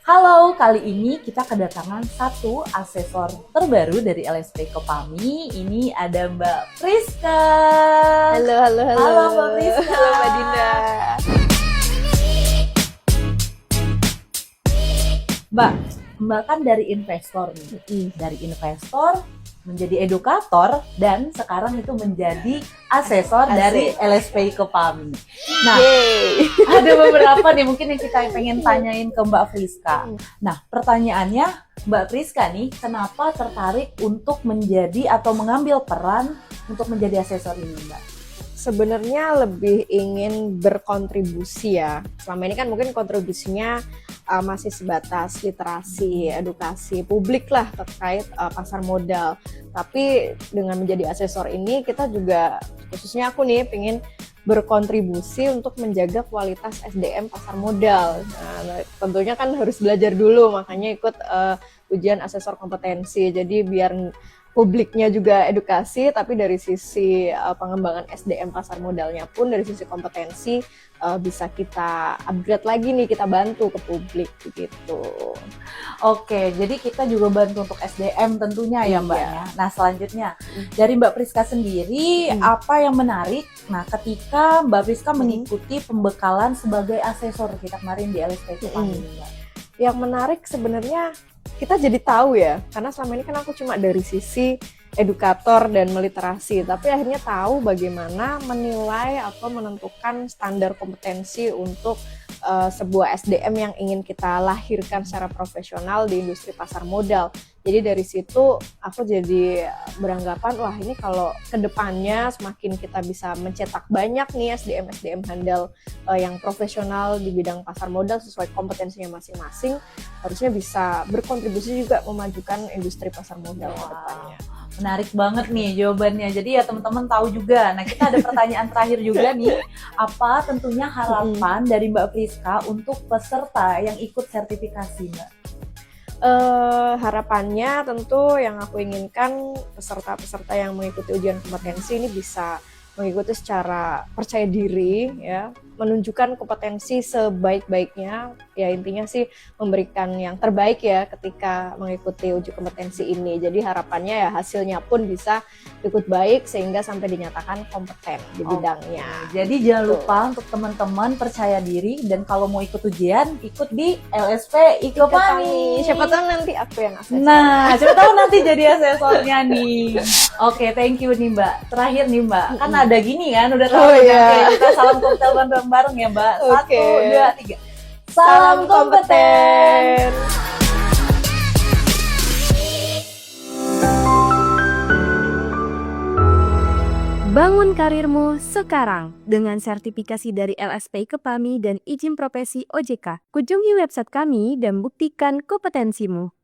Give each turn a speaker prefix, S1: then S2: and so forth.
S1: Halo, kali ini kita kedatangan satu asesor terbaru dari LSP Kopami. Ini ada Mbak Priska.
S2: Halo, halo, halo.
S1: Halo Mbak Priska.
S2: Halo Mbak Dinda.
S1: Mbak kan dari investor nih. Dari investor menjadi edukator dan sekarang itu menjadi asesor dari LSP Kopami. Nah,
S2: Yeay.
S1: ada beberapa nih mungkin yang kita pengen tanyain ke Mbak Priska. Nah, pertanyaannya Mbak Priska nih, kenapa tertarik untuk menjadi atau mengambil peran untuk menjadi asesor ini, Mbak?
S2: Sebenarnya lebih ingin berkontribusi ya. Selama ini kan mungkin kontribusinya masih sebatas literasi, edukasi publik lah terkait pasar modal. Tapi dengan menjadi asesor ini kita juga, khususnya aku nih, pengen berkontribusi untuk menjaga kualitas SDM pasar modal. Nah, tentunya kan harus belajar dulu, makanya ikut ujian asesor kompetensi. Jadi biar publiknya juga edukasi, tapi dari sisi pengembangan SDM pasar modalnya pun dari sisi kompetensi bisa kita upgrade lagi nih, kita bantu ke publik gitu.
S1: Oke, jadi kita juga bantu untuk SDM tentunya ya Mbak
S2: Iya.
S1: ya. Nah selanjutnya dari Mbak Priska sendiri apa yang menarik? Nah ketika Mbak Priska mengikuti pembekalan sebagai asesor kita kemarin di LSP Kopami, Mbak.
S2: Yang menarik sebenarnya kita jadi tahu ya, karena selama ini kan aku cuma dari sisi edukator dan meliterasi, tapi akhirnya tahu bagaimana menilai atau menentukan standar kompetensi untuk sebuah SDM yang ingin kita lahirkan secara profesional di industri pasar modal. Jadi dari situ aku jadi beranggapan, wah ini kalau kedepannya semakin kita bisa mencetak banyak nih SDM handal yang profesional di bidang pasar modal sesuai kompetensinya masing-masing, harusnya bisa berkontribusi juga memajukan industri pasar modal ke depannya.
S1: Menarik banget nih jawabannya. Jadi ya teman-teman tahu juga. Nah kita ada pertanyaan terakhir juga nih. Apa tentunya harapan dari Mbak Priska untuk peserta yang ikut sertifikasi, Mbak?
S2: Harapannya tentu yang aku inginkan peserta-peserta yang mengikuti ujian kompetensi ini bisa mengikuti secara percaya diri ya, menunjukkan kompetensi sebaik-baiknya, ya intinya sih memberikan yang terbaik ya ketika mengikuti uji kompetensi ini. Jadi harapannya ya hasilnya pun bisa ikut baik sehingga sampai dinyatakan kompeten di bidangnya.
S1: Jadi jangan lupa untuk teman-teman percaya diri dan kalau mau ikut ujian ikut di LSP Kopami.
S2: Siapa tahu nanti aku yang asesor.
S1: Nah, siapa tahu nanti jadi asesornya nih. Oke, thank you nih Mbak. Terakhir nih Mbak, kan ada gini kan, udah tahu ya. Kita salam kompeten bareng-bareng ya Mbak. 1, 2, 3. Salam kompeten.
S3: Bangun karirmu sekarang dengan sertifikasi dari LSP Kopami dan izin profesi OJK. Kunjungi website kami dan buktikan kompetensimu.